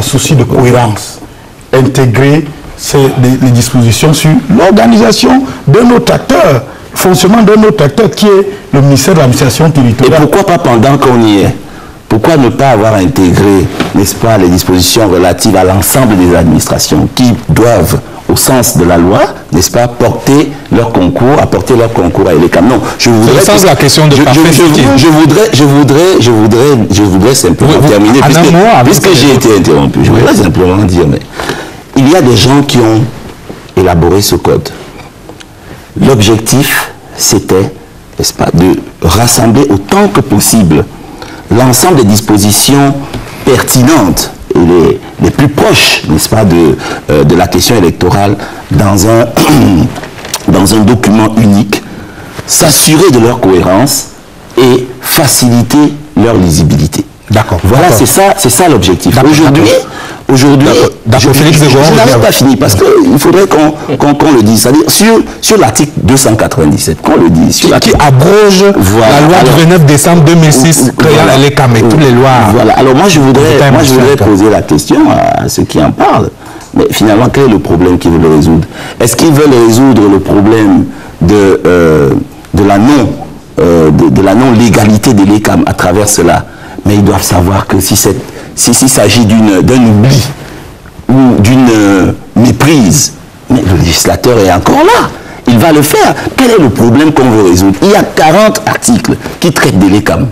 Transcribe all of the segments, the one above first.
à souci de cohérence, intégrer les dispositions sur l'organisation d'un autre acteur, le fonctionnement d'un autre acteur qui est le ministère de l'administration territoriale. Et pourquoi pas pendant qu'on y est? Pourquoi ne pas avoir intégré, n'est-ce pas, les dispositions relatives à l'ensemble des administrations qui doivent, au sens de la loi, n'est-ce pas, apporter leur concours à ELECAM? Non, je voudrais... C'est la question de je voudrais simplement terminer, puisque j'ai été interrompu. Je voudrais simplement dire, mais il y a des gens qui ont élaboré ce code. L'objectif, c'était, n'est-ce pas, de rassembler autant que possible l'ensemble des dispositions pertinentes et les plus proches, n'est-ce pas, de la question électorale dans un document unique, s'assurer de leur cohérence et faciliter leur lisibilité. D'accord. Voilà, c'est ça l'objectif. Aujourd'hui, je n'avais pas fini parce qu'il faudrait qu'on le dise. C'est-à-dire sur l'article 297, qu'on le dise. Qui abroge la loi du 29 décembre 2006 créant l'ELECAM et toutes les lois. Voilà. Alors moi, je voudrais poser la question à ceux qui en parlent. Mais finalement, quel est le problème qu'ils veulent résoudre? Est-ce qu'ils veulent résoudre le problème de la non-légalité de l'ELECAM à travers cela? Mais ils doivent savoir que s'il s'agit d'un oubli ou d'une méprise, mais le législateur est encore là. Il va le faire. Quel est le problème qu'on veut résoudre? Il y a 40 articles qui traitent de l'ELECAM.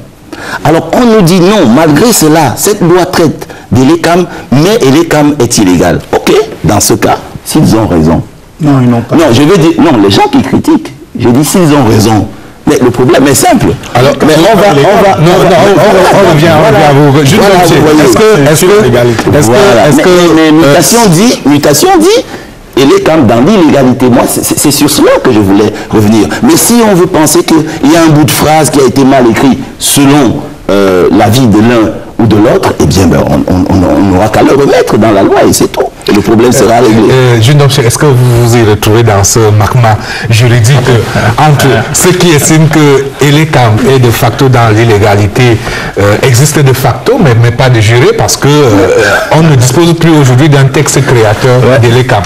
Alors on nous dit non, malgré cela, cette loi traite de l'ELECAM, mais l'ELECAM est illégal. Ok, dans ce cas, s'ils ont raison. Non, ils n'ont pas. Non, je veux dire, non, les gens qui critiquent, je dis s'ils ont raison. Mais le problème est simple. Alors, mais on revient à vous. Mutation dit, et l'ELECAM dans l'illégalité. Moi, c'est sur cela que je voulais revenir. Mais si on veut penser qu'il y a un bout de phrase qui a été mal écrit selon l'avis de l'un ou de l'autre, eh bien, on n'aura qu'à le remettre dans la loi et c'est tout. Et le problème sera réglé. Est-ce que vous vous y retrouvez dans ce magma juridique entre ceux qui estiment que l'ELECAM est de facto dans l'illégalité, existe de facto, mais pas de juré, parce que on ne dispose plus aujourd'hui d'un texte créateur de l'ELECAM.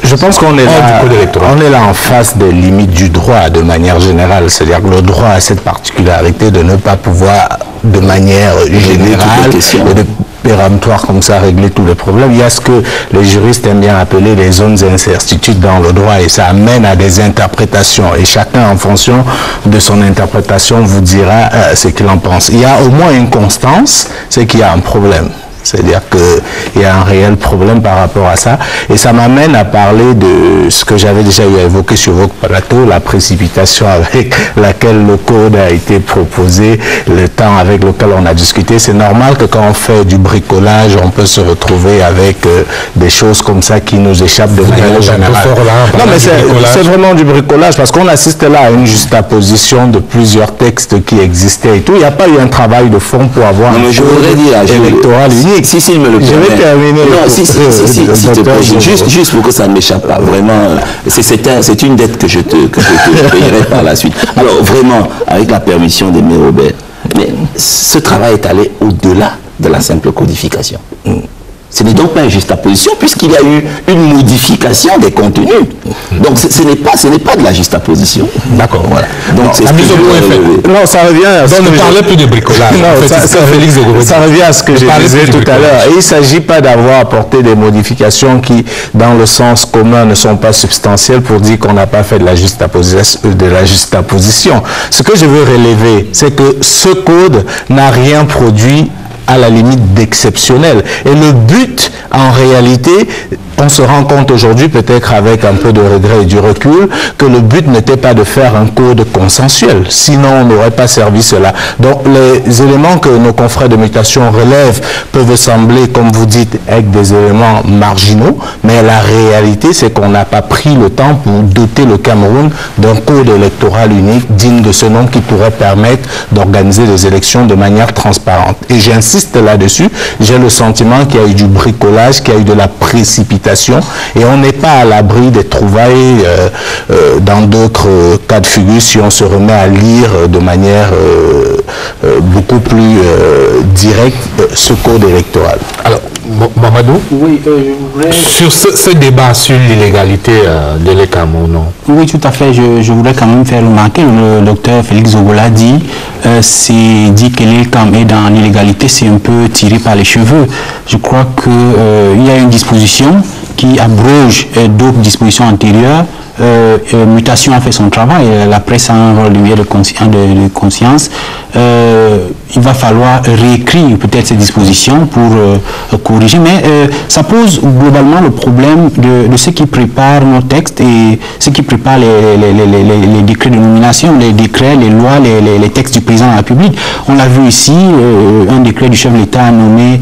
Je pense qu'on est là en face des limites du droit de manière générale. C'est-à-dire que le droit a cette particularité de ne pas pouvoir de manière générale et de péremptoire comme ça régler tous les problèmes. Il y a ce que les juristes aiment bien appeler les zones d'incertitude dans le droit et ça amène à des interprétations et chacun en fonction de son interprétation vous dira ce qu'il en pense. Il y a au moins une constance, c'est qu'il y a un problème. C'est-à-dire qu'il y a un réel problème par rapport à ça. Et ça m'amène à parler de ce que j'avais déjà évoqué sur votre plateau, la précipitation avec laquelle le code a été proposé, le temps avec lequel on a discuté. C'est normal que quand on fait du bricolage, on peut se retrouver avec des choses comme ça qui nous échappent de manière générale. Non, mais c'est vraiment du bricolage parce qu'on assiste là à une juxtaposition de plusieurs textes qui existaient et tout. Il n'y a pas eu un travail de fond pour avoir un code électoral unique. Si me le permet. Je vais terminer. Non, si te plaît, juste pour que ça ne m'échappe pas. Vraiment, c'est une dette que je te payerai par la suite. Alors, vraiment, avec la permission d'Aimé Robert, mais ce travail est allé au-delà de la simple codification. Ce n'est donc pas une juxtaposition puisqu'il y a eu une modification des contenus. Donc ce n'est pas de la juxtaposition. D'accord, voilà. Donc c'est non, ça revient à ce que ne parlez plus de bricolage. Non, ça revient à ce que je disais tout à l'heure. Et il ne s'agit pas d'avoir apporté des modifications qui, dans le sens commun, ne sont pas substantielles pour dire qu'on n'a pas fait de la juxtaposition. Ce que je veux relever, c'est que ce code n'a rien produit à la limite d'exceptionnel. Et le but, en réalité, on se rend compte aujourd'hui, peut-être avec un peu de regret et du recul, que le but n'était pas de faire un code consensuel. Sinon, on n'aurait pas servi cela. Donc, les éléments que nos confrères de mutation relèvent peuvent sembler, comme vous dites, être des éléments marginaux, mais la réalité, c'est qu'on n'a pas pris le temps pour doter le Cameroun d'un code électoral unique digne de ce nom qui pourrait permettre d'organiser les élections de manière transparente. Et j'insiste j'insiste là-dessus, j'ai le sentiment qu'il y a eu du bricolage, qu'il y a eu de la précipitation, et on n'est pas à l'abri des trouvailles dans d'autres cas de figure si on se remet à lire de manière beaucoup plus directe ce code électoral. Alors, Mamadou, oui, sur ce débat sur l'illégalité de l'ECAM ou non? Oui, tout à fait. Je voudrais quand même faire remarquer, le docteur Félix Zogola dit que l'ECAM est dans l'illégalité, c'est un peu tiré par les cheveux. Je crois qu'il y a une disposition qui abroge d'autres dispositions antérieures. Mutation a fait son travail, la presse a un rôle de conscience. Il va falloir réécrire peut-être ces dispositions pour corriger, mais ça pose globalement le problème de ceux qui préparent nos textes et ceux qui préparent les décrets de nomination, les décrets, les lois, les textes du président de la République. On l'a vu ici, un décret du chef de l'État a nommé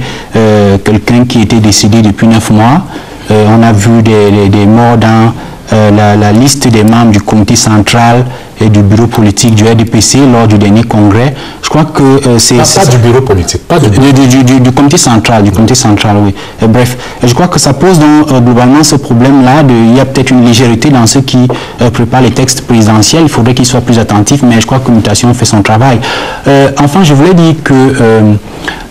quelqu'un qui était décédé depuis 9 mois. On a vu des morts dans la liste des membres du comité central et du bureau politique du RDPC lors du dernier congrès. Je crois que c'est... Pas du bureau politique, pas du comité central, oui. Bref, je crois que ça pose donc globalement ce problème-là. Il y a peut-être une légèreté dans ceux qui préparent les textes présidentiels. Il faudrait qu'ils soient plus attentifs, mais je crois que Mutation fait son travail. Enfin, je voulais dire que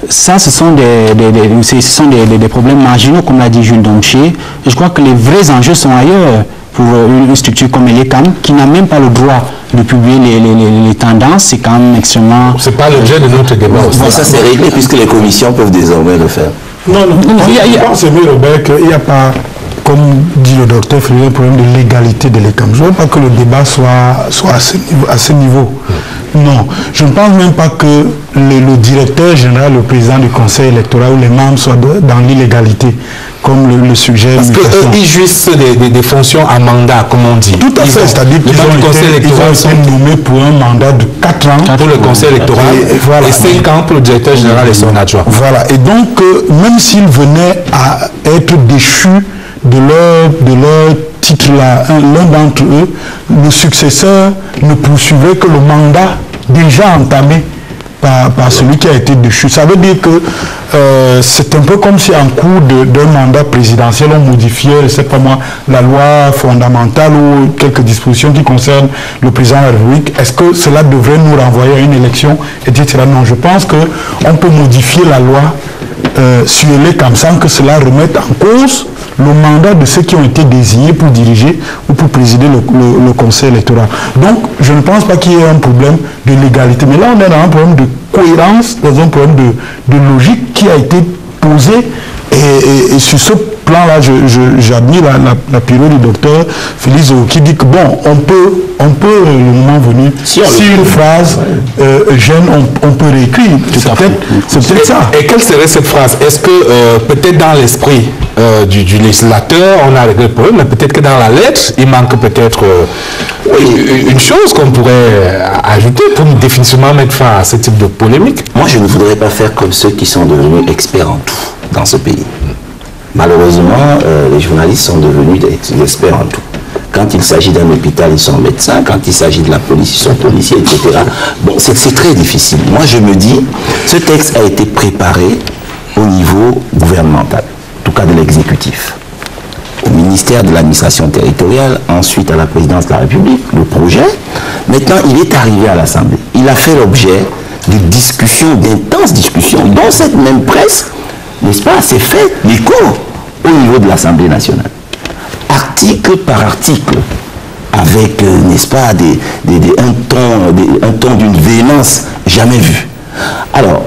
ça, ce sont des problèmes marginaux, comme l'a dit Jules Domché. Je crois que les vrais enjeux sont ailleurs pour une structure comme l'ECAM, qui n'a même pas le droit de publier les tendances. C'est quand même extrêmement... C'est pas l'objet de notre débat. Mais ça, c'est réglé puisque les commissions peuvent désormais le faire. Non, je pense, Robert, qu'il n'y a pas, comme dit le docteur Frédéric, un problème de légalité de l'ECAM. Je ne veux pas que le débat soit à ce niveau. Non, je ne pense même pas que le directeur général, le président du conseil électoral ou les membres soient dans l'illégalité, comme le suggère Mutation. Parce qu'ils jouissent des fonctions à mandat, comme on dit. Tout à fait, c'est-à-dire qu'ils ont été nommés pour un mandat de 4 ans. Pour le conseil électoral et 5 ans pour le directeur général et son adjoint. Voilà, et donc, même s'ils venaient à être déchus de leur titre-là, l'un d'entre eux, le successeur ne poursuivait que le mandat déjà entamé par celui qui a été déchu. Ça veut dire que c'est un peu comme si en cours d'un mandat présidentiel, on modifiait, je ne sais pas moi, la loi fondamentale ou quelques dispositions qui concernent le président de la République. Est-ce que cela devrait nous renvoyer à une élection, etc. Non, je pense qu'on peut modifier la loi sur l'ECAM sans que cela remette en cause le mandat de ceux qui ont été désignés pour diriger ou pour présider le conseil électoral. Donc, je ne pense pas qu'il y ait un problème de légalité. Mais là, on est dans un problème de cohérence, dans un problème de logique qui a été posé. Et sur ce plan-là, j'admire la période du docteur Félix qui dit que bon, on peut le moment venu, si une phrase gêne, on peut réécrire. C'est peut-être ça. Et quelle serait cette phrase? Est-ce que peut-être dans l'esprit du législateur, on a réglé le problème, mais peut-être que dans la lettre, il manque peut-être une chose qu'on pourrait ajouter pour définitivement mettre fin à ce type de polémique? Moi, je ne voudrais pas faire comme ceux qui sont devenus experts en tout dans ce pays. Malheureusement, les journalistes sont devenus des experts en tout. Quand il s'agit d'un hôpital, ils sont médecins. Quand il s'agit de la police, ils sont policiers, etc. Bon, c'est très difficile. Moi, je me dis, ce texte a été préparé au niveau gouvernemental, en tout cas de l'exécutif. Au ministère de l'administration territoriale, ensuite à la présidence de la République, le projet. Maintenant, il est arrivé à l'Assemblée. Il a fait l'objet de discussions, d'intenses discussions, dont cette même presse, n'est-ce pas, s'est fait l'écho au niveau de l'Assemblée nationale. Article par article, avec, n'est-ce pas, un ton d'une véhémence jamais vue. Alors,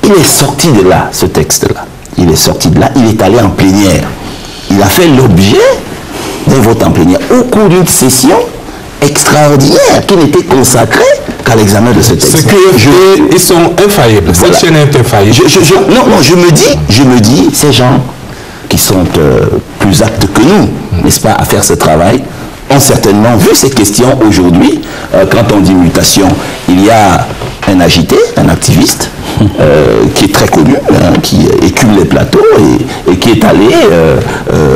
il est sorti de là, ce texte-là. Il est sorti de là, il est allé en plénière. Il a fait l'objet d'un vote en plénière au cours d'une session extraordinaire qui n'était consacrée qu'à l'examen de ce texte. C'est qu'ils sont infaillibles. Cette chaîne est infaillible. Non, je me dis, ces gens qui sont plus aptes que nous, n'est-ce pas, à faire ce travail, ont certainement vu ces questions aujourd'hui. Quand on dit mutation, il y a un agité, un activiste, qui est très connu, qui écume les plateaux et qui est allé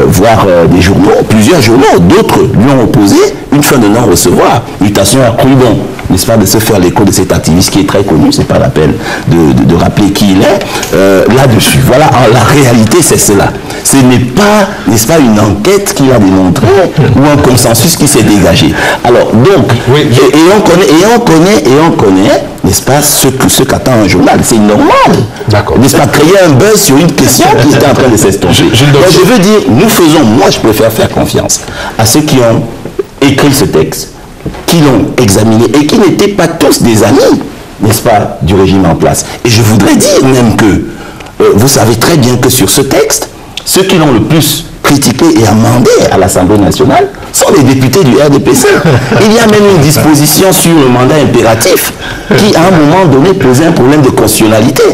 voir des journaux, plusieurs journaux, d'autres lui ont opposé une fin de non-recevoir, mutation à Cruydon, n'est-ce pas, de se faire l'écho de cet activiste qui est très connu, c'est pas la peine de rappeler qui il est, là-dessus. Voilà, la réalité c'est cela. Ce n'est pas, n'est-ce pas, une enquête qui l'a démontré ou un consensus qui s'est dégagé. Alors, donc, oui, et on connaît, n'est-ce pas, ce qu'attend un journal. C'est normal. D'accord. N'est-ce pas, créer un buzz sur une question qui était en train de s'estomper. Je veux dire, nous faisons, moi je préfère faire confiance à ceux qui ont écrit ce texte, qui l'ont examiné et qui n'étaient pas tous des amis, n'est-ce pas, du régime en place. Et je voudrais dire même que, vous savez très bien que sur ce texte, ceux qui l'ont le plus critiqué et amendé à l'Assemblée nationale sont les députés du RDPC. Il y a même une disposition sur le mandat impératif qui, à un moment donné, posait un problème de constitutionnalité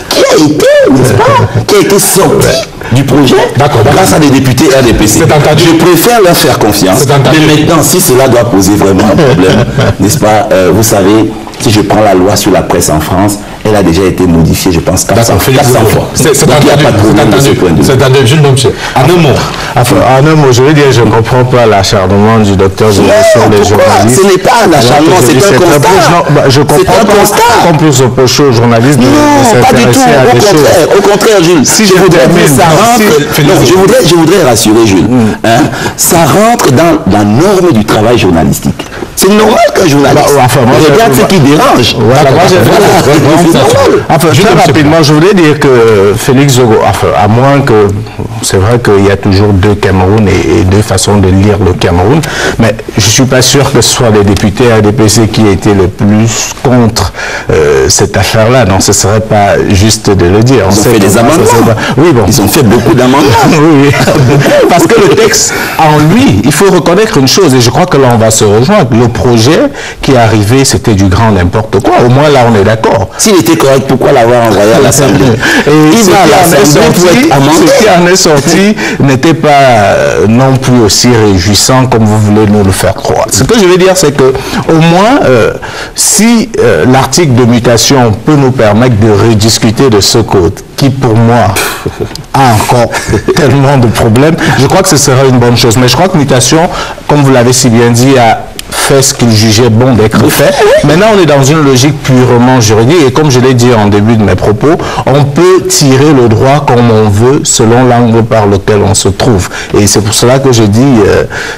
qui a été, n'est-ce pas, qui a été sorti du projet grâce à des députés RDPC. Je préfère leur faire confiance. Mais maintenant, si cela doit poser vraiment un problème, n'est-ce pas, vous savez, si je prends la loi sur la presse en France, elle a déjà été modifiée, je pense, 400 fois. C'est entendu, Jules Domché. En un mot. Enfin, en un mot, je veux dire, je ne comprends pas l'acharnement du docteur sur les journalistes. Ce n'est pas un acharnement, c'est un constat. Je comprends pas qu'on puisse reprocher aux journalistes de s'intéresser à des choses. Au contraire, Jules. Si je voudrais rassurer Jules. Ça rentre dans la norme du travail journalistique. C'est normal qu'un journaliste regarde ce qui dérange. Très rapidement, je voulais dire que Félix Zogo, à moins que, c'est vrai qu'il y a toujours deux Cameroun et deux façons de lire le Cameroun, mais je ne suis pas sûr que ce soit les députés RDPC qui aient été le plus contre cette affaire-là. Non, ce ne serait pas juste de le dire. Ils ont fait des amendements. Oui, bon. Ils ont fait beaucoup d'amendements. Oui, parce que le texte, en lui, il faut reconnaître une chose, et je crois que là on va se rejoindre. Le projet qui est arrivé, c'était du grand n'importe quoi. Au moins là, on est d'accord. S'il était correct, pourquoi l'avoir envoyé à l'Assemblée? Et ce qui en est sorti n'était pas non plus aussi réjouissant comme vous voulez nous le faire croire. Ce que je veux dire, c'est que au moins, si l'article de mutation peut nous permettre de rediscuter de ce code, qui pour moi a encore tellement de problèmes, je crois que ce serait une bonne chose. Mais je crois que mutation, comme vous l'avez si bien dit, a fait ce qu'il jugeait bon d'être fait. Maintenant, on est dans une logique purement juridique et comme je l'ai dit en début de mes propos, on peut tirer le droit comme on veut selon l'angle par lequel on se trouve. Et c'est pour cela que je dis,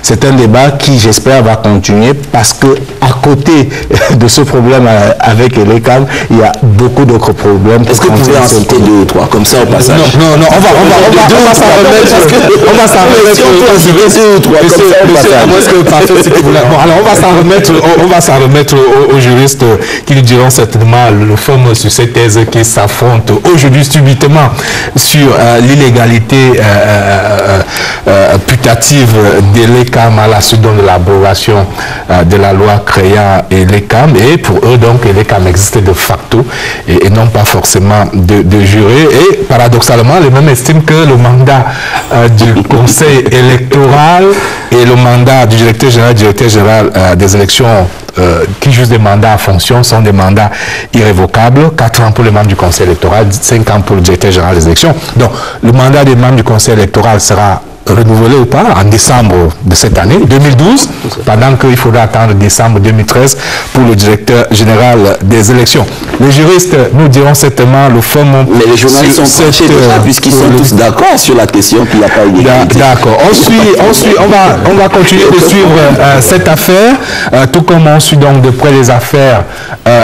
c'est un débat qui, j'espère, va continuer parce que à côté de ce problème avec Elecam, il y a beaucoup d'autres problèmes. Est-ce que vous pouvez en citer deux ou trois comme ça au passage? Non, on va s'en remettre. On va s'en remettre. On va s'en remettre aux juristes qui nous diront certainement le fameux sur ces thèses qui s'affrontent aujourd'hui subitement sur l'illégalité putative de l'ECAM à la suite de l'abrogation de la loi créant l'ECAM. Et pour eux, donc, l'ECAM existait de facto et non pas forcément de juré. Et paradoxalement, les mêmes estiment que le mandat du Conseil électoral et le mandat du directeur général des élections qui juge des mandats en fonction sont des mandats irrévocables, 4 ans pour les membres du Conseil électoral, 5 ans pour le directeur général des élections. Donc, le mandat des membres du Conseil électoral sera renouvelé ou pas en décembre de cette année, 2012, pendant qu'il faudra attendre décembre 2013 pour le directeur général des élections. Les juristes nous diront certainement le fameux... Mais les journalistes sont tranchés déjà, puisqu'ils sont tous d'accord sur la question qu'il n'y a pas eu d'égalité. D'accord. On va continuer de suivre cette affaire, tout comme on suit donc de près les affaires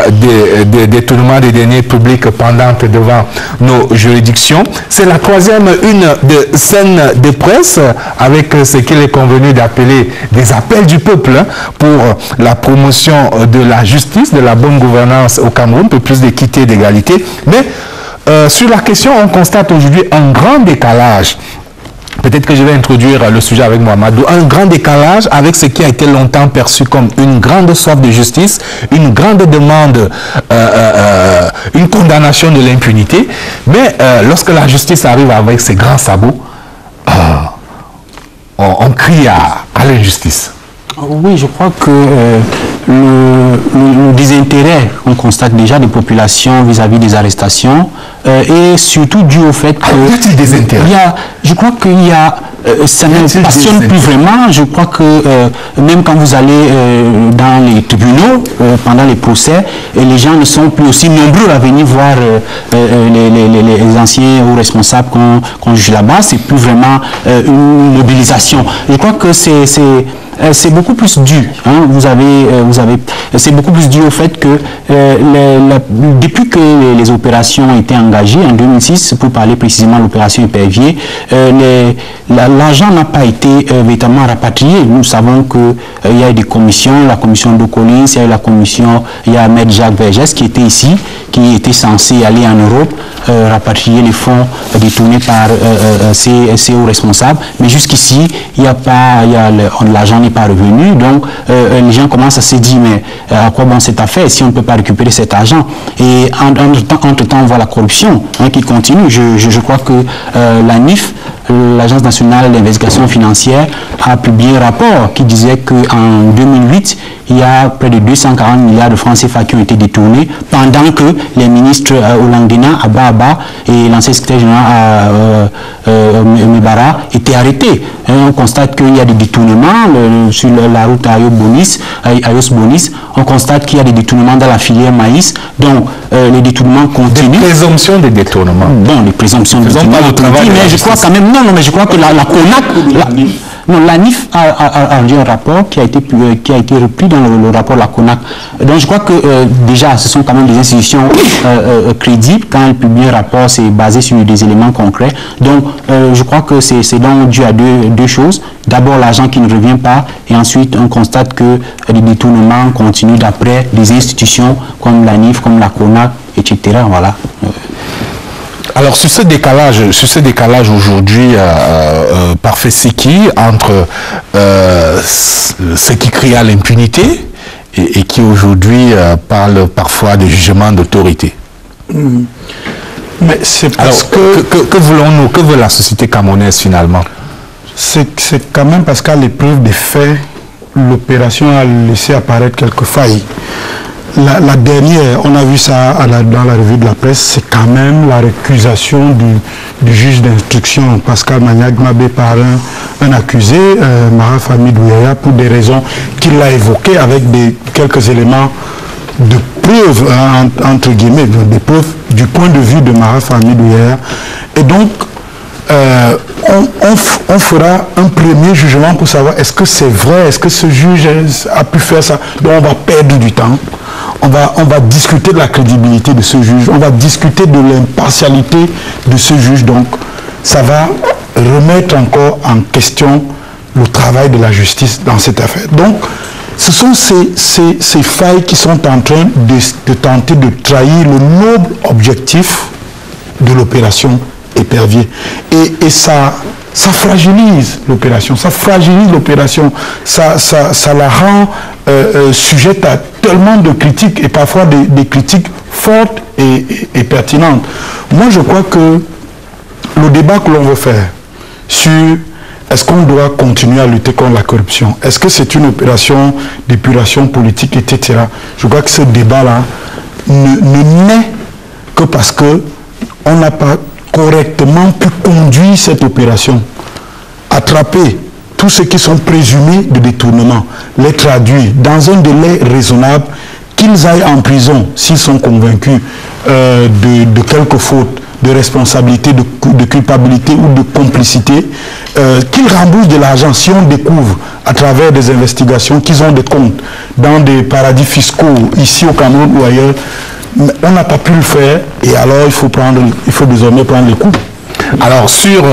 des détournements des deniers publics pendantes devant nos juridictions. C'est la troisième une de scène de presse avec ce qu'il est convenu d'appeler des appels du peuple pour la promotion de la justice, de la bonne gouvernance au Cameroun, pour plus d'équité et d'égalité. Mais sur la question, on constate aujourd'hui un grand décalage. Peut-être que je vais introduire le sujet avec Mohamedou. Un grand décalage avec ce qui a été longtemps perçu comme une grande soif de justice, une grande demande, une condamnation de l'impunité. Mais lorsque la justice arrive avec ses grands sabots, on crie à l'injustice. Oui, je crois que le désintérêt qu'on constate déjà des populations vis-à-vis des arrestations est surtout dû au fait que je crois qu'il y a ça ne passionne plus vraiment. Je crois que même quand vous allez dans les tribunaux pendant les procès, les gens ne sont plus aussi nombreux à venir voir les anciens ou responsables qu'on juge là-bas. C'est plus vraiment une mobilisation. Je crois que c'est beaucoup plus dû. Hein, c'est beaucoup plus dû au fait que depuis que les opérations ont été engagées en 2006, pour parler précisément de l'opération Épervier, l'argent n'a pas été véritablement rapatrié. Nous savons qu'il y a eu des commissions, la commission de Collins, il y a Maître Jacques Vergès qui était ici, qui était censé aller en Europe, rapatrier les fonds détournés par ces hauts responsables. Mais jusqu'ici, l'argent n'est pas revenu. Donc, les gens commencent à se dire, mais à quoi bon cette affaire si on ne peut pas récupérer cet argent? Et entre-temps, on voit la corruption qui continue. Je crois que l'ANIF, l'Agence nationale d'investigation financière, a publié un rapport qui disait qu'en 2008, il y a près de 240 milliards de francs CFA qui ont été détournés pendant que les ministres Olandena, Abba et l'ancien secrétaire général Mebara étaient arrêtés. On constate qu'il y a des détournements sur la route à Ayos Bonis. On constate qu'il y a des détournements dans la filière maïs. Donc, les détournements continuent. Des présomptions de détournement. Bon, les présomptions de détournement. Mais je crois quand même, mais je crois que la CONAC... l'ANIF a rendu un rapport qui a été repris dans le rapport de la CONAC. Donc je crois que déjà ce sont quand même des institutions crédibles. Quand elles publient un rapport, c'est basé sur des éléments concrets. Donc je crois que c'est donc dû à deux choses. D'abord l'argent qui ne revient pas, et ensuite on constate que les détournements continuent d'après des institutions comme l'ANIF, comme la CONAC, etc. Voilà. Alors sur ce décalage aujourd'hui parfait Seki entre ce qui crie à l'impunité et qui aujourd'hui parle parfois de jugement d'autorité. Mais c'est parce que voulons-nous, que veut la société camerounaise finalement? C'est quand même parce qu'à l'épreuve des faits, l'opération a laissé apparaître quelques failles. La dernière, on a vu ça dans la revue de la presse, c'est quand même la récusation du juge d'instruction Pascal Maniag-Mabé par un accusé, Mara Fami Douaya, pour des raisons qu'il a évoquées avec quelques éléments de preuves, entre guillemets, des preuves du point de vue de Mara Fami Douaya. Et donc, on fera un premier jugement pour savoir est-ce que c'est vrai, est-ce que ce juge a pu faire ça. Donc on va perdre du temps. On va discuter de la crédibilité de ce juge, on va discuter de l'impartialité de ce juge. Donc ça va remettre encore en question le travail de la justice dans cette affaire. Donc ce sont ces failles qui sont en train de tenter de trahir le noble objectif de l'opération Épervier. Et ça fragilise l'opération, ça la rend sujette à tellement de critiques, et parfois des critiques fortes et pertinentes. Moi, je crois que le débat que l'on veut faire sur est-ce qu'on doit continuer à lutter contre la corruption, est-ce que c'est une opération d'épuration politique, etc. Je crois que ce débat-là ne naît que parce qu'on n'a pas correctement pu conduire cette opération, attraper tous ceux qui sont présumés de détournement, les traduire dans un délai raisonnable, qu'ils aillent en prison s'ils sont convaincus de quelques fautes, de responsabilité, de culpabilité ou de complicité, qu'ils remboursent de l'argent si on découvre à travers des investigations qu'ils ont des comptes dans des paradis fiscaux ici au Cameroun ou ailleurs. On n'a pas pu le faire, et alors il faut désormais prendre les coups. Alors sur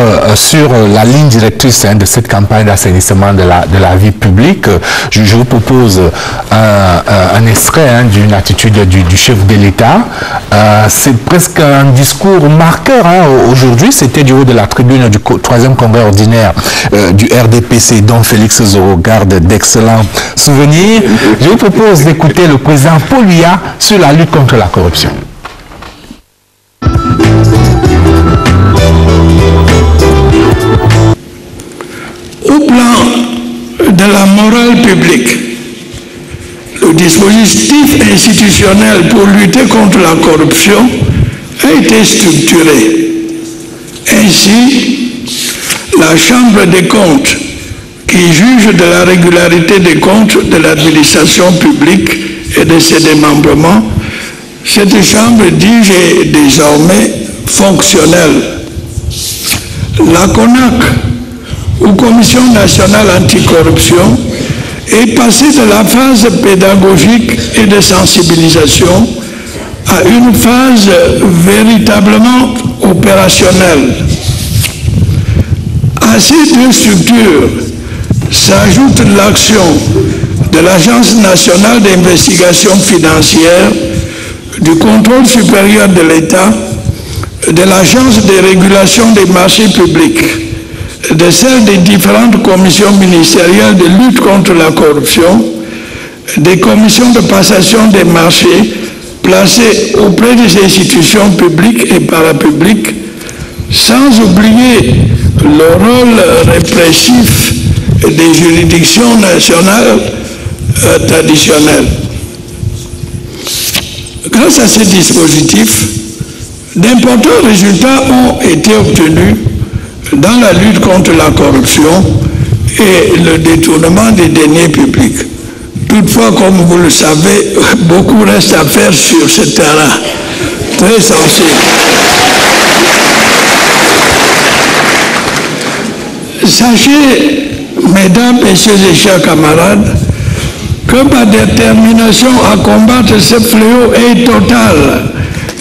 la ligne directrice de cette campagne d'assainissement de la vie publique, je vous propose un extrait d'une attitude du chef de l'État. C'est presque un discours marqueur aujourd'hui. C'était du haut de la tribune du 3e congrès ordinaire du RDPC, dont Félix Zoro garde d'excellents souvenirs. Je vous propose d'écouter le président Paul Biya sur la lutte contre la corruption. Au plan de la morale publique, le le dispositif institutionnel pour lutter contre la corruption a été structuré. Ainsi, la Chambre des comptes, qui juge de la régularité des comptes de l'administration publique et de ses démembrements, cette Chambre dit est désormais fonctionnelle. La CONAC, ou Commission nationale anticorruption, est passée de la phase pédagogique et de sensibilisation à une phase véritablement opérationnelle. À ces deux structures s'ajoute l'action de l'Agence nationale d'investigation financière, du contrôle supérieur de l'État, de l'Agence de régulation des marchés publics, de celle des différentes commissions ministérielles de lutte contre la corruption, des commissions de passation des marchés placées auprès des institutions publiques et parapubliques, sans oublier le rôle répressif des juridictions nationales traditionnelles. Grâce à ces dispositifs, d'importants résultats ont été obtenus dans la lutte contre la corruption et le détournement des deniers publics. Toutefois, comme vous le savez, beaucoup reste à faire sur ce terrain très sensible. Sachez, mesdames, messieurs et chers camarades, que ma détermination à combattre ce fléau est totale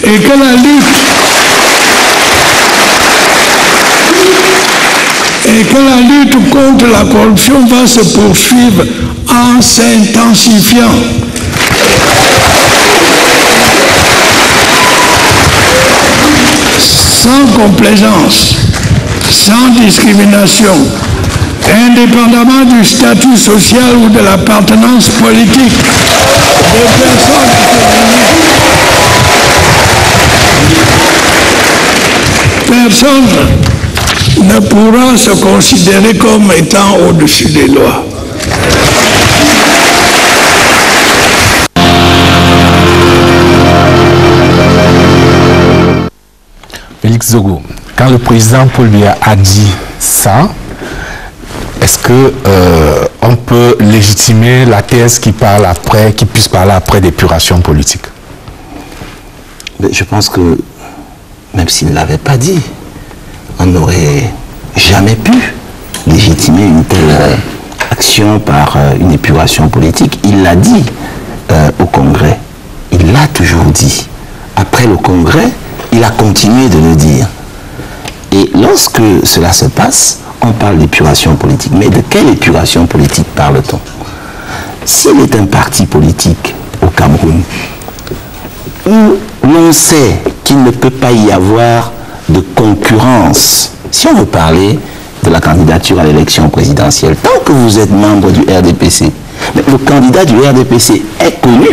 et que la lutte contre la corruption va se poursuivre en s'intensifiant. Sans complaisance, sans discrimination, indépendamment du statut social ou de l'appartenance politique des personnes, personne ne pourra se considérer comme étant au-dessus des lois. Félix Zogo, quand le président Paul Biya a dit ça, est-ce que on peut légitimer la thèse qui puisse parler après d'épuration politique? Mais je pense que même s'il ne l'avait pas dit, on n'aurait jamais pu légitimer une telle action par une épuration politique. Il l'a dit au Congrès. Il l'a toujours dit. Après le Congrès, il a continué de le dire. Et lorsque cela se passe, on parle d'épuration politique. Mais de quelle épuration politique parle-t-on? S'il est un parti politique au Cameroun, où l'on sait qu'il ne peut pas y avoir de concurrence, si on veut parler de la candidature à l'élection présidentielle, tant que vous êtes membre du RDPC, mais le candidat du RDPC est connu.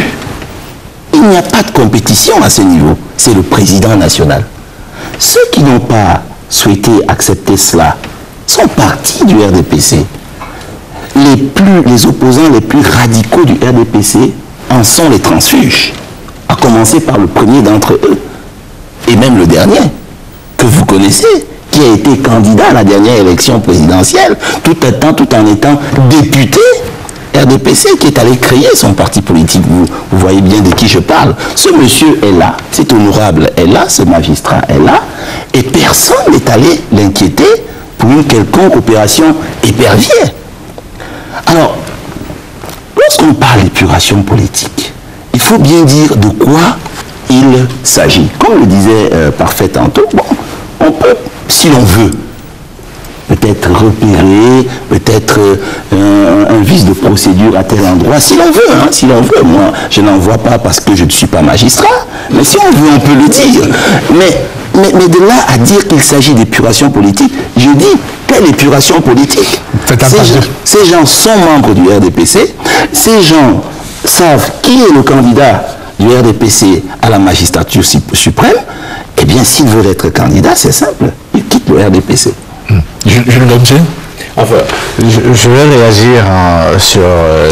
Il n'y a pas de compétition à ce niveau. C'est le président national. Ceux qui n'ont pas souhaité accepter cela sont partis du RDPC. Les opposants les plus radicaux du RDPC en sont les transfuges, à commencer par le premier d'entre eux, et même le dernier, que vous connaissez, qui a été candidat à la dernière élection présidentielle, tout en étant député RDPC, qui est allé créer son parti politique. Vous voyez bien de qui je parle. Ce monsieur est là, cet honorable est là, ce magistrat est là, et personne n'est allé l'inquiéter pour une quelconque opération épervière. Alors, lorsqu'on parle d'épuration politique, il faut bien dire de quoi il s'agit. Comme le disait Parfait tantôt, bon, on peut, si l'on veut, peut-être repérer, peut-être un vice de procédure à tel endroit, si l'on veut, hein, si l'on veut. Moi, je n'en vois pas parce que je ne suis pas magistrat, mais si on veut, on peut le dire. Mais de là à dire qu'il s'agit d'épuration politique, je dis, quelle épuration politique? Ces gens sont membres du RDPC, ces gens savent qui est le candidat du RDPC à la magistrature suprême. Eh bien, s'ils veulent être candidats, c'est simple, ils quittent le RDPC. Jules Lobsé, Enfin, je vais réagir sur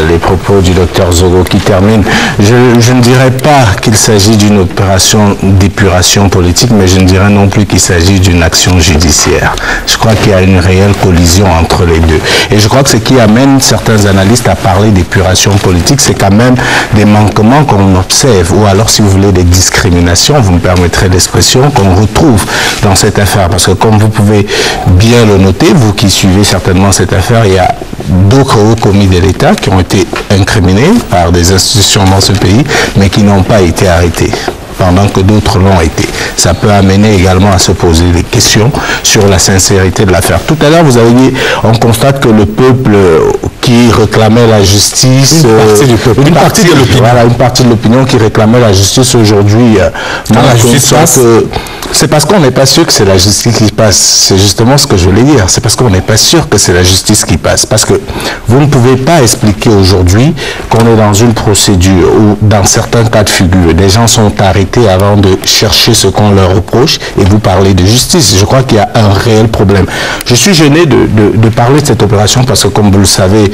les propos du docteur Zogo qui termine. Je ne dirais pas qu'il s'agit d'une opération d'épuration politique, mais je ne dirais non plus qu'il s'agit d'une action judiciaire. Je crois qu'il y a une réelle collision entre les deux. Et je crois que ce qui amène certains analystes à parler d'épuration politique, c'est quand même des manquements qu'on observe, ou alors, si vous voulez, des discriminations, vous me permettrez l'expression, qu'on retrouve dans cette affaire. Parce que comme vous pouvez bien le noter, vous qui suivez certainement cette affaire, il y a d'autres hauts commis de l'État qui ont été incriminés par des institutions dans ce pays, mais qui n'ont pas été arrêtés, pendant que d'autres l'ont été. Ça peut amener également à se poser des questions sur la sincérité de l'affaire. Tout à l'heure, vous avez dit, on constate que le peuple qui réclamait la justice... Une partie de l'opinion. Voilà, une partie de l'opinion qui réclamait la justice aujourd'hui. C'est parce qu'on n'est pas sûr que c'est la justice qui passe. C'est justement ce que je voulais dire. C'est parce qu'on n'est pas sûr que c'est la justice qui passe. Parce que vous ne pouvez pas expliquer aujourd'hui qu'on est dans une procédure où, dans certains cas de figure, des gens sont arrêtés avant de chercher ce qu'on leur reproche et vous parlez de justice. Je crois qu'il y a un réel problème. Je suis gêné de parler de cette opération parce que, comme vous le savez,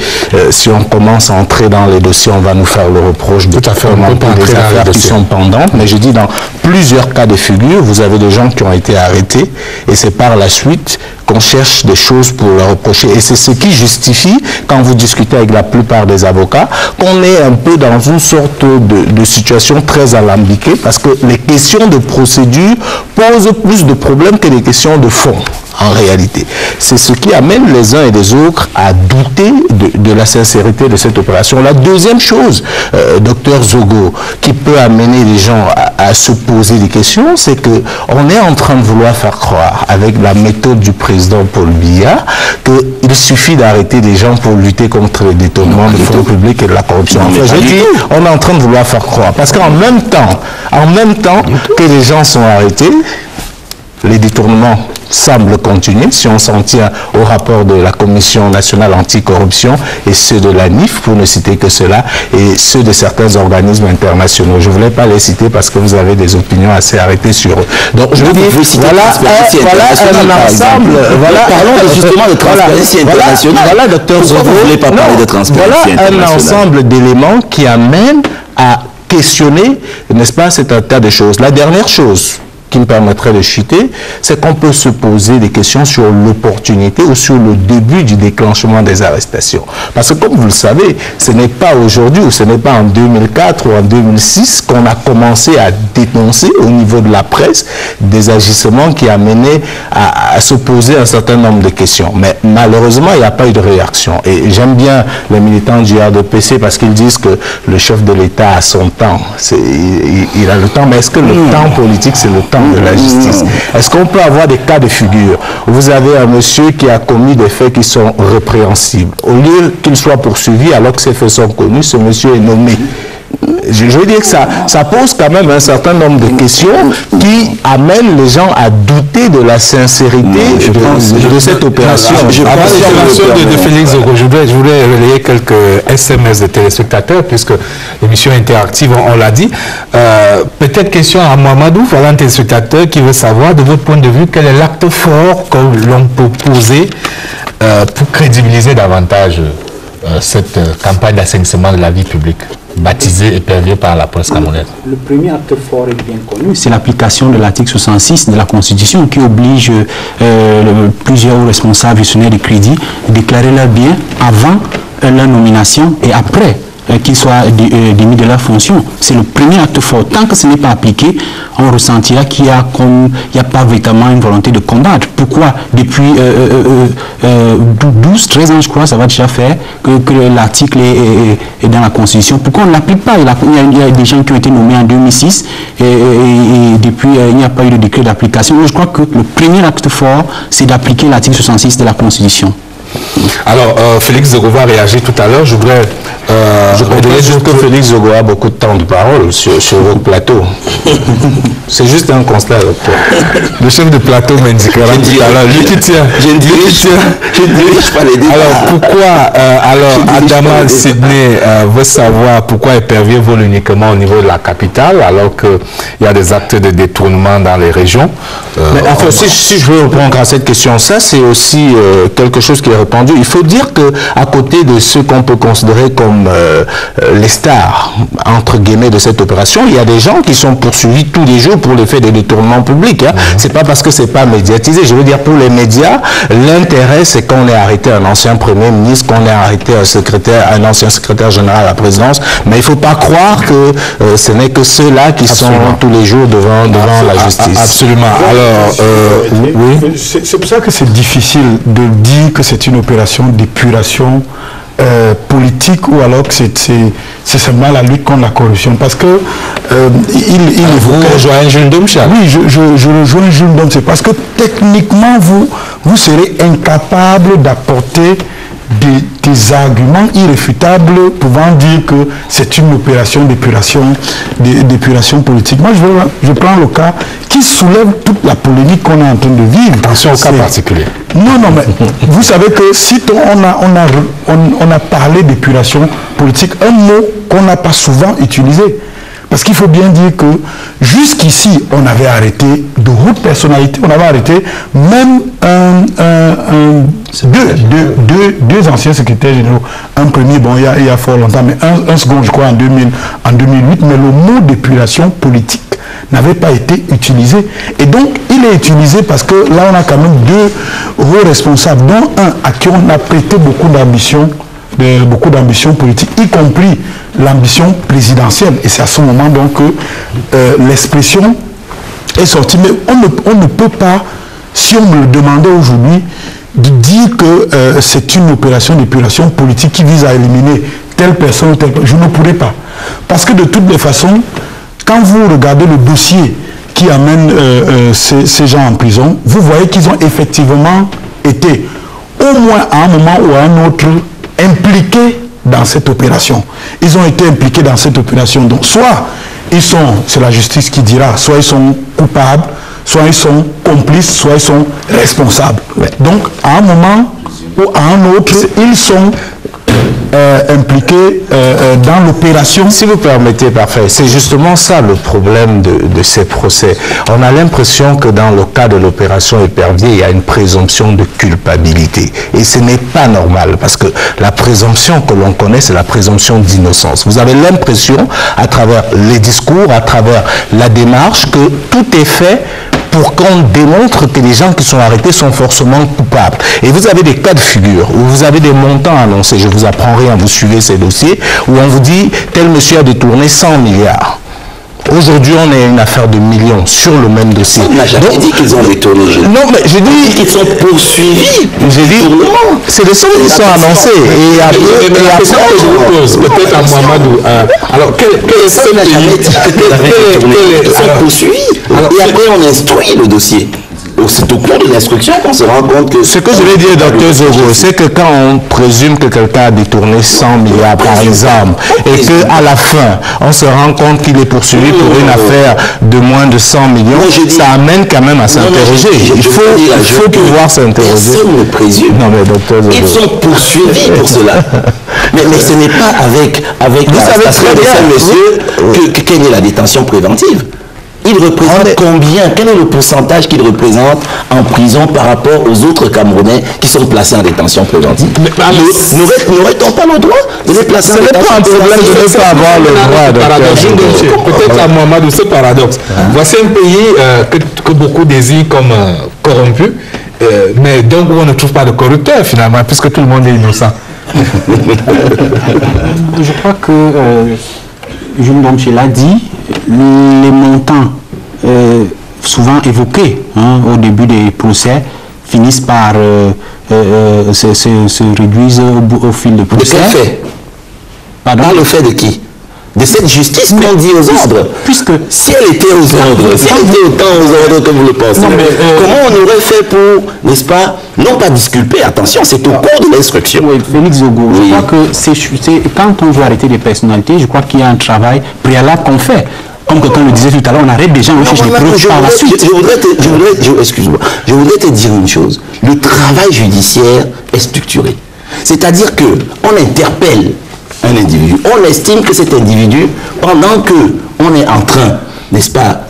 si on commence à entrer dans les dossiers, on va nous faire le reproche de commenter des affaires qui sont pendantes. Mais je dis, dans plusieurs cas de figure, vous avez des gens qui ont été arrêtés et c'est par la suite qu'on cherche des choses pour leur reprocher. Et c'est ce qui justifie, quand vous discutez avec la plupart des avocats, qu'on est un peu dans une sorte de situation très alambiquée parce que les questions de procédure posent plus de problèmes que les questions de fond. En réalité, c'est ce qui amène les uns et les autres à douter de la sincérité de cette opération. La deuxième chose, docteur Zogo, qui peut amener les gens à se poser des questions, c'est qu'on est en train de vouloir faire croire, avec la méthode du président Paul Biya, qu'il suffit d'arrêter des gens pour lutter contre les détournements de fonds publics et de la corruption. Enfin, je dis, on est en train de vouloir faire croire, parce qu'en même temps que les gens sont arrêtés, les détournements semblent continuer, si on s'en tient au rapport de la Commission nationale anticorruption et ceux de la NIF, pour ne citer que cela, et ceux de certains organismes internationaux. Je ne voulais pas les citer parce que vous avez des opinions assez arrêtées sur eux. Donc, je veux dire, voilà un ensemble. Parlons justement de Transparency International. Voilà, docteur Zogo. Vous ne voulez pas parler de Transparency International. Voilà un ensemble d'éléments qui amènent à questionner, n'est-ce pas, cet tas de choses. La dernière chose qui me permettrait de chuter, c'est qu'on peut se poser des questions sur l'opportunité ou sur le début du déclenchement des arrestations. Parce que comme vous le savez, ce n'est pas aujourd'hui ou ce n'est pas en 2004 ou en 2006 qu'on a commencé à dénoncer au niveau de la presse des agissements qui amenaient à se poser un certain nombre de questions. Mais malheureusement, il n'y a pas eu de réaction. Et j'aime bien les militants du RDPC parce qu'ils disent que le chef de l'État a son temps. Il a le temps, mais est-ce que le temps politique, c'est le temps de la justice? Est-ce qu'on peut avoir des cas de figure où vous avez un monsieur qui a commis des faits qui sont répréhensibles? Au lieu qu'il soit poursuivi alors que ces faits sont connus, ce monsieur est nommé. Je veux dire que ça pose quand même un certain nombre de questions qui amènent les gens à douter de la sincérité de cette opération. De Félix Zogo, je voulais relayer quelques SMS de téléspectateurs puisque l'émission interactive, on l'a dit. Peut-être question à Mamadou, voilà un téléspectateur qui veut savoir, de votre point de vue, quel est l'acte fort que l'on peut poser pour crédibiliser davantage cette campagne d'assainissement de la vie publique, baptisée et pervue par la presse camerounaise. Le premier acte fort est bien connu, c'est l'application de l'article 66 de la Constitution qui oblige plusieurs responsables gestionnaires de crédit à déclarer leurs biens avant leur nomination et après qu'ils soient démis de leur fonction. C'est le premier acte fort. Tant que ce n'est pas appliqué, on ressentira qu'il n'y a pas véritablement une volonté de combattre. Pourquoi depuis 12-13 ans, je crois, ça va déjà faire que l'article est dans la Constitution. Pourquoi on ne l'applique pas? Il y a des gens qui ont été nommés en 2006 et depuis, il n'y a pas eu de décret d'application. Je crois que le premier acte fort, c'est d'appliquer l'article 66 de la Constitution. Alors, Félix Zogo va réagir tout à l'heure. Je voudrais juste que Félix Zogo a beaucoup de temps de parole sur votre plateau. C'est juste un constat. Le chef de plateau m'indiquera tout à l'heure. Lui qui tient. Je dirige pas les débats. Alors, pourquoi Adama Sydney veut savoir pourquoi Épervier vole uniquement au niveau de la capitale alors qu'il y a des actes de détournement dans les régions? Mais enfin, si je veux répondre à cette question, ça c'est aussi quelque chose qui est répandu entendu. Il faut dire qu'à côté de ceux qu'on peut considérer comme les stars, entre guillemets, de cette opération, il y a des gens qui sont poursuivis tous les jours pour le fait des détournements publics. Hein. C'est pas parce que c'est pas médiatisé. Je veux dire, pour les médias, l'intérêt, c'est qu'on ait arrêté un ancien Premier ministre, qu'on ait arrêté un ancien secrétaire général à la présidence. Mais il faut pas croire que ce n'est que ceux-là qui sont tous les jours devant la justice. Absolument. Alors, oui. C'est pour ça que c'est difficile de dire que c'est une opération d'épuration politique ou alors que c'est seulement la lutte contre la corruption. Parce que vous rejoignez Jules Ndom, Charles? Oui, je rejoins Jules Ndom. C'est parce que techniquement, vous serez incapable d'apporter des arguments irréfutables pouvant dire que c'est une opération d'épuration politique. Moi, je prends le cas qui soulève toute la polémique qu'on est en train de vivre. Attention au cas particulier. Non, mais vous savez que si on a parlé d'épuration politique, un mot qu'on n'a pas souvent utilisé. Parce qu'il faut bien dire que jusqu'ici, on avait arrêté de hautes personnalités, on avait arrêté même deux anciens secrétaires généraux. Un premier, bon, il y a fort longtemps, mais un second, je crois, en 2008, mais le mot d'épuration politique n'avait pas été utilisé. Et donc, il est utilisé parce que là, on a quand même deux hauts responsables, dont un à qui on a prêté beaucoup d'ambition politique, y compris l'ambition présidentielle. Et c'est à ce moment donc que l'expression est sortie. Mais on ne peut pas, si on me le demandait aujourd'hui, de dire que c'est une opération d'épuration politique qui vise à éliminer telle personne ou telle personne. Je ne pourrais pas. Parce que de toutes les façons, quand vous regardez le dossier qui amène ces gens en prison, vous voyez qu'ils ont effectivement été, au moins à un moment ou à un autre, impliqués dans cette opération. Ils ont été impliqués dans cette opération. Donc, soit c'est la justice qui dira, soit ils sont coupables, soit ils sont complices, soit ils sont responsables. Donc, à un moment ou à un autre, ils sont impliqués dans l'opération. Si vous permettez, parfait. C'est justement ça le problème de ces procès. On a l'impression que dans le cas de l'opération Épervier, il y a une présomption de culpabilité. Et ce n'est pas normal parce que la présomption que l'on connaît, c'est la présomption d'innocence. Vous avez l'impression, à travers les discours, à travers la démarche, que tout est fait pour qu'on démontre que les gens qui sont arrêtés sont forcément coupables. Et vous avez des cas de figure où vous avez des montants annoncés, je vous apprends rien, vous suivez ces dossiers, où on vous dit tel monsieur a détourné 100 milliards. Aujourd'hui, on est une affaire de millions sur le même dossier. On n'a jamais dit qu'ils ont détourné. Non, mais j'ai dit qu'ils sont poursuivis. J'ai dit, c'est des sommes qui sont annoncées. Et après, je vous pose, peut-être à Mohamedou. Alors, quel est ce pays sont poursuivis. Et après, on instruit le dossier. C'est au cours de l'instruction qu'on se rend compte que... Ce que je vais dire, docteur Zogo, c'est que quand on présume que quelqu'un a détourné 100 milliards, par exemple, et qu'à la fin, on se rend compte qu'il est poursuivi pour une affaire de moins de 100 millions, ça amène quand même à s'interroger. Il faut pouvoir s'interroger. Personne ne présume. Non, mais docteur Zogo... Ils sont poursuivis pour cela. Mais ce n'est pas avec l'arrestation de ces messieurs quelle est la détention préventive. Il représente combien? Quel est le pourcentage qu'il représente en prison par rapport aux autres Camerounais qui sont placés en détention préventive? N'aurait-on pas le droit de les placer en détention préventive? Ce n'est pas un problème de ne pas avoir le droit. Peut-être à Mohamedou, ce paradoxe. Voici un pays que beaucoup désirent comme corrompu, mais donc où on ne trouve pas de corrupteur finalement, puisque tout le monde est innocent. Je crois que Jules Ndom l'a dit, les montants souvent évoqués au début des procès finissent par se réduire au fil de procès. De quel fait? Pardon? Par le fait de qui? De cette justice qu'on dit aux ordres. Puisque si elle était aux ordres, si elle était autant aux ordres que vous le pensez, comment on aurait fait pour, n'est-ce pas, non pas disculper, attention, c'est au cours de l'instruction. Oui, Félix Zogo, je crois que quand on veut arrêter des personnalités, je crois qu'il y a un travail préalable qu'on fait. Comme quelqu'un le disait tout à l'heure, on arrête des gens, on cherche des preuves par la suite. Excuse-moi, je voudrais te dire une chose. Le travail judiciaire est structuré. C'est-à-dire qu'on interpelle un individu. On estime que cet individu, pendant qu'on est en train, n'est-ce pas,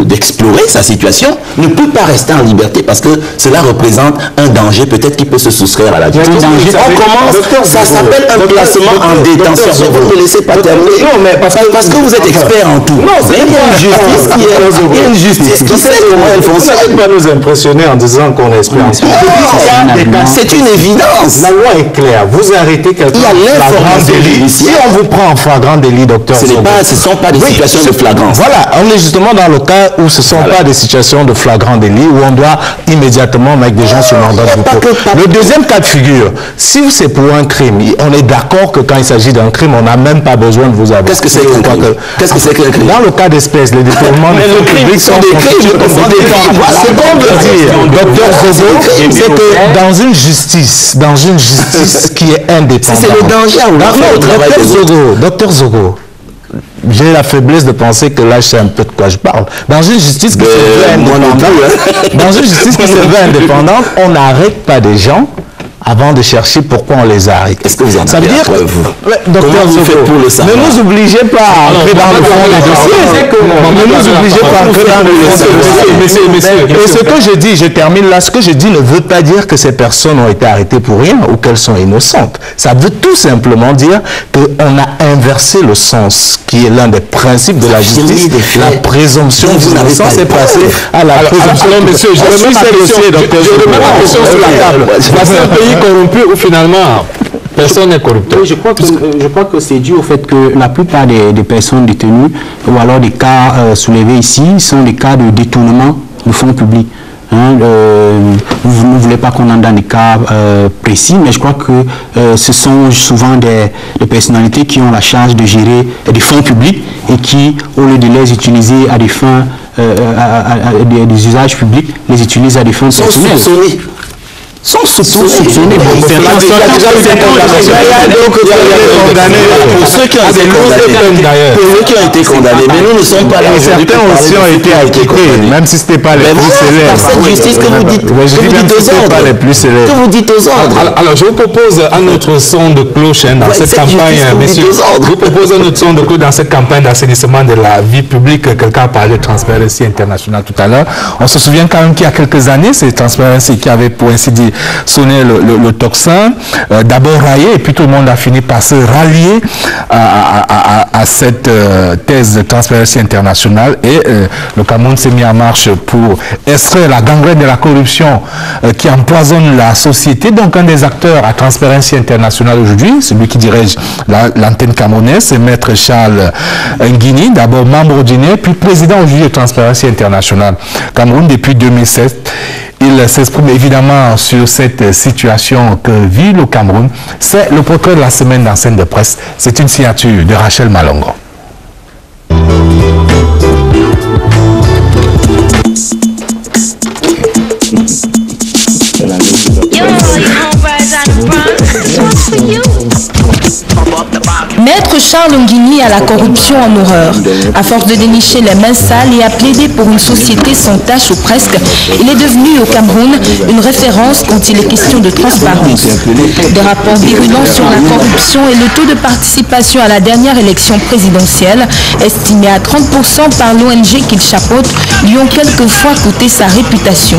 d'explorer sa situation, ne peut pas rester en liberté parce que cela représente un danger peut-être qui peut se soustraire à la justice. On commence, ça s'appelle un placement en détention. Vous ne me laissez pas terminer. Non, mais parce que vous êtes expert en tout. Non, il y a une justice qui sait comment elle fonctionne. Vous n'allez pas nous impressionner en disant qu'on est expert en tout. C'est une évidence. La loi est claire. Vous arrêtez quelqu'un en flagrant délit. Si on vous prend en flagrant délit, docteur, ce ne sont pas des situations de flagrance. Voilà, on est justement dans le cas où ce ne sont pas des situations de flagrant délit, où on doit immédiatement mettre des gens sur mandat de dépôt. Le deuxième cas de figure, si c'est pour un crime, on est d'accord que quand il s'agit d'un crime, on n'a même pas besoin de vous avoir. Qu'est-ce que c'est qu'un crime? Qu'est-ce que c'est qu'un crime? Dans le cas d'espèce, les détournements publics sont des crimes. Ce qu'on veut dire, docteur Zogo, c'est que dans une justice qui est indépendante. C'est le danger à vouloir. Docteur Zogo, j'ai la faiblesse de penser que là, je sais un peu de quoi je parle. Dans une justice qui se veut indépendante, on n'arrête pas des gens avant de chercher pourquoi on les arrête. Est-ce que vous en avez la preuve? Docteur Zogo, ne nous obligez pas à entrer dans le fond des dossiers. Ne nous obligez pas à entrer dans le fond des dossiers. Et ce que je dis, je termine là, ce que je dis ne veut pas dire que ces personnes ont été arrêtées pour rien ou qu'elles sont innocentes. Ça veut tout simplement dire qu'on a inversé le sens, qui est l'un des principes de la justice. La présomption d'innocence est passée à la présomption. Alors, monsieur, je remets ma question sur la table. C'est un pays corrompu ou finalement personne n'est corrupteur. Oui, je crois que c'est dû au fait que la plupart des personnes détenues ou alors des cas soulevés ici sont des cas de détournement de fonds publics. Vous ne voulez pas qu'on entre dans des cas précis, mais je crois que ce sont souvent des personnalités qui ont la charge de gérer des fonds publics et qui, au lieu de les utiliser à des fins, des usages publics, les utilisent à des fins personnelles. Sont soupçonnés. Pour ceux qui ont été condamnés, mais nous ne sommes pas là. Certains aussi ont été acquittés, même si ce n'était pas les plus célèbres. Par cette justice que vous dites aux ordres. Alors, je vous propose un autre son de cloche dans cette campagne, messieurs. Je vous propose un autre son de cloche dans cette campagne d'assainissement de la vie publique. Quelqu'un a parlé de Transparency International tout à l'heure. On se souvient quand même qu'il y a quelques années, c'est Transparency qui avait, pour ainsi dire, sonné le tocsin, d'abord raillé, et puis tout le monde a fini par se rallier à cette thèse de Transparency International, et le Cameroun s'est mis en marche pour extraire la gangrène de la corruption qui empoisonne la société. Donc un des acteurs à Transparency International aujourd'hui, celui qui dirige l'antenne camerounaise, c'est Maître Charles Nguini, d'abord membre ordinaire, puis président aujourd'hui de Transparency International Cameroun depuis 2007. Il s'exprime évidemment sur cette situation que vit le Cameroun. C'est le portrait de la semaine dans Scène de Presse. C'est une signature de Rachel Malongo. Maître Charles Nguini à la corruption en horreur. À force de dénicher les mains sales et à plaider pour une société sans tâche ou presque, il est devenu au Cameroun une référence quand il est question de transparence. Des rapports virulents sur la corruption et le taux de participation à la dernière élection présidentielle, estimé à 30% par l'ONG qu'il chapeaute, lui ont quelquefois coûté sa réputation.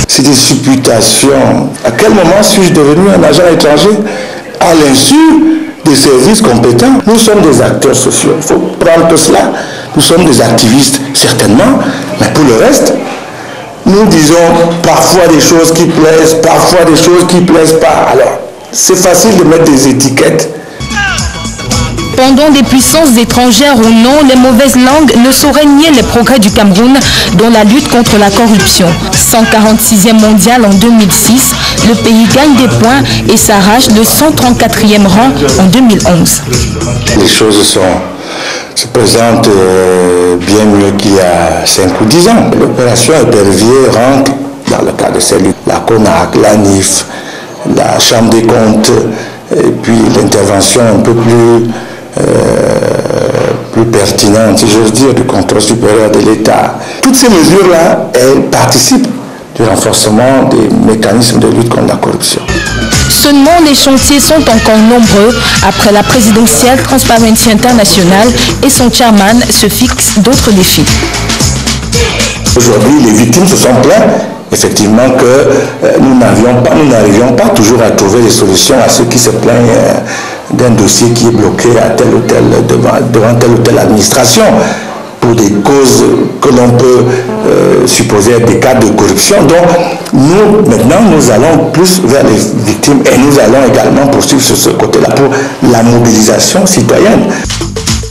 C'est des supputations. À quel moment suis-je devenu un agent étranger? À l'insu des services compétents. Nous sommes des acteurs sociaux. Il faut prendre tout cela. Nous sommes des activistes, certainement. Mais pour le reste, nous disons parfois des choses qui plaisent, parfois des choses qui ne plaisent pas. Alors, c'est facile de mettre des étiquettes. Pendant des puissances étrangères ou non, les mauvaises langues ne sauraient nier les progrès du Cameroun dans la lutte contre la corruption. 146e mondial en 2006, le pays gagne des points et s'arrache le 134e rang en 2011. Les choses se présentent bien mieux qu'il y a 5 ou 10 ans. L'opération Épervier rentre dans le cadre de celle la CONAC, la NIF, la Chambre des comptes, et puis l'intervention un peu plus pertinente, si j'ose dire, du contrôle supérieur de l'État. Toutes ces mesures-là, elles participent du renforcement des mécanismes de lutte contre la corruption. Seulement, les chantiers sont encore nombreux. Après la présidentielle, Transparency International et son chairman se fixent d'autres défis. Aujourd'hui, les victimes se sont plaintes, effectivement, que nous n'arrivions pas toujours à trouver des solutions à ceux qui se plaignent d'un dossier qui est bloqué à devant telle ou telle administration pour des causes que l'on peut supposer être des cas de corruption. Donc, maintenant, nous allons plus vers les victimes et nous allons également poursuivre sur ce côté-là pour la mobilisation citoyenne.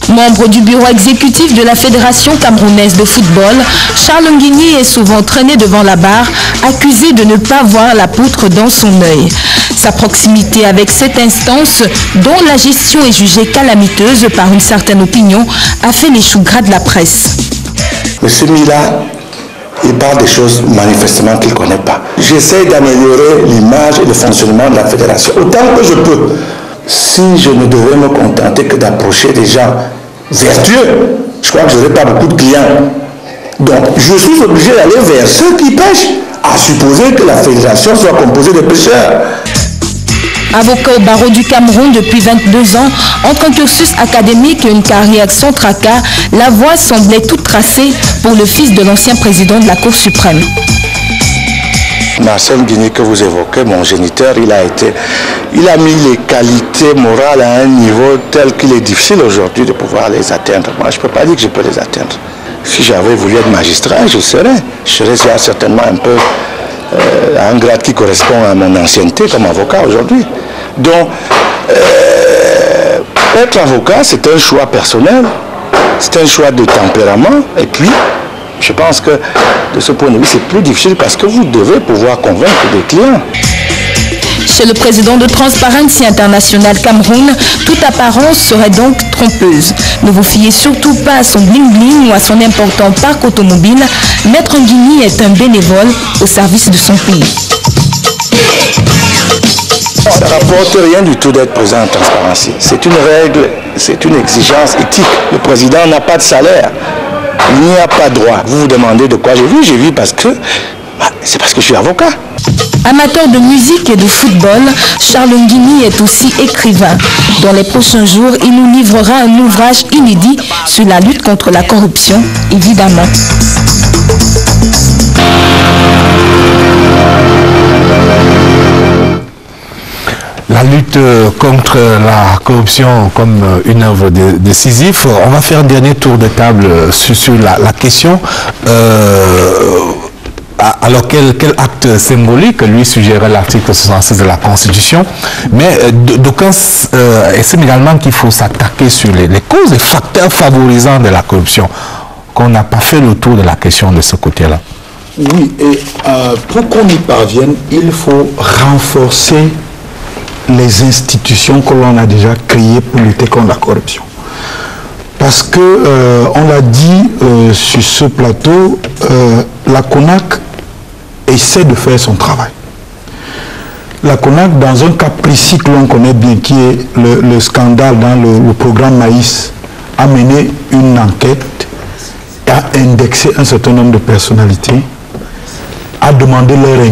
Membre du bureau exécutif de la Fédération camerounaise de football, Charles Nguigny est souvent traîné devant la barre, accusé de ne pas voir la poutre dans son œil. Sa proximité avec cette instance, dont la gestion est jugée calamiteuse par une certaine opinion, a fait les choux gras de la presse. Monsieur Mila, il parle des choses manifestement qu'il ne connaît pas. J'essaie d'améliorer l'image et le fonctionnement de la fédération autant que je peux. Si je ne devais me contenter que d'approcher des gens vertueux, je crois que je n'aurais pas beaucoup de clients. Donc, je suis obligé d'aller vers ceux qui pêchent, à supposer que la fédération soit composée de pêcheurs. Avocat au barreau du Cameroun depuis 22 ans, entre un cursus académique et une carrière sans tracas, la voie semblait toute tracée pour le fils de l'ancien président de la Cour suprême. Marcel Nguigny que vous évoquez, mon géniteur, il a mis les qualités morales à un niveau tel qu'il est difficile aujourd'hui de pouvoir les atteindre. Moi, je ne peux pas dire que je peux les atteindre. Si j'avais voulu être magistrat, je serais certainement un peu à un grade qui correspond à mon ancienneté comme avocat aujourd'hui. Donc, être avocat, c'est un choix personnel, c'est un choix de tempérament, et puis, je pense que de ce point de vue, c'est plus difficile parce que vous devez pouvoir convaincre des clients. Chez le président de Transparency International Cameroun, toute apparence serait donc trompeuse. Ne vous fiez surtout pas à son bling-bling ou à son important parc automobile. Maître Nguigny est un bénévole au service de son pays. Ça ne rapporte rien du tout d'être présent en Transparency. C'est une règle, c'est une exigence éthique. Le président n'a pas de salaire. Il n'y a pas de droit. Vous vous demandez de quoi j'ai vu parce que c'est parce que je suis avocat. Amateur de musique et de football, Charles Nguigny est aussi écrivain. Dans les prochains jours, il nous livrera un ouvrage inédit sur la lutte contre la corruption, évidemment. La lutte contre la corruption comme une œuvre décisive. On va faire un dernier tour de table sur la question. Alors quel acte symbolique lui suggérait l'article 66 de la Constitution, mais d'aucuns estiment également qu'il faut s'attaquer sur les causes et facteurs favorisants de la corruption, qu'on n'a pas fait le tour de la question de ce côté-là. Oui, et pour qu'on y parvienne, il faut renforcer les institutions que l'on a déjà créées pour lutter contre la corruption. Parce que, on l'a dit sur ce plateau, la CONAC essaie de faire son travail. La CONAC, dans un cas précis que l'on connaît bien, qui est le scandale dans le programme Maïs, a mené une enquête, a indexé un certain nombre de personnalités, a demandé leur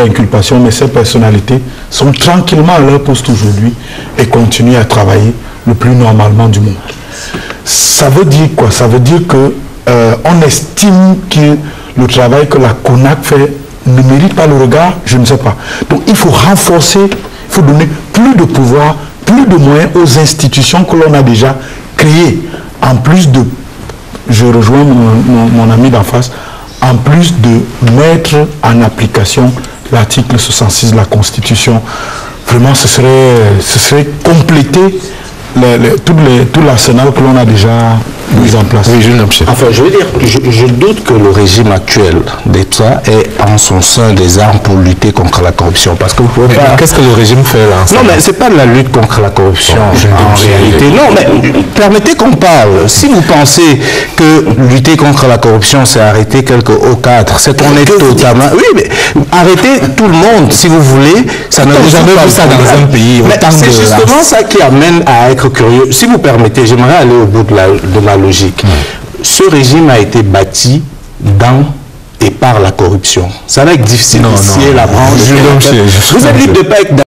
inculpation, mais ces personnalités sont tranquillement à leur poste aujourd'hui et continuent à travailler le plus normalement du monde. Ça veut dire quoi? Ça veut dire que on estime que le travail que la CONAC fait ne mérite pas le regard, je ne sais pas. Donc il faut renforcer, il faut donner plus de pouvoir, plus de moyens aux institutions que l'on a déjà créées. En plus de, je rejoins mon ami d'en face, en plus de mettre en application l'article 66 de la Constitution. Vraiment, ce serait compléter tout l'arsenal que l'on a déjà mis en place. Oui, enfin, je veux dire, je doute que le régime actuel d'État ait en son sein des armes pour lutter contre la corruption. Parce que vous pouvez pas... Qu'est-ce que le régime fait là? Non, mais c'est pas de la lutte contre la corruption en réalité. Non, mais permettez qu'on parle. Si vous pensez que lutter contre la corruption, c'est arrêter quelques hauts cadres, c'est qu'on est totalement... Oui, mais arrêter tout le monde, si vous voulez, ça n'a jamais vu ça dans un pays. C'est justement ça qui amène à être curieux. Si vous permettez, j'aimerais aller au bout de ma logique. Ce régime a été bâti dans et par la corruption. Ça va être difficile Non, si la branche... Vous êtes libre de ne pas être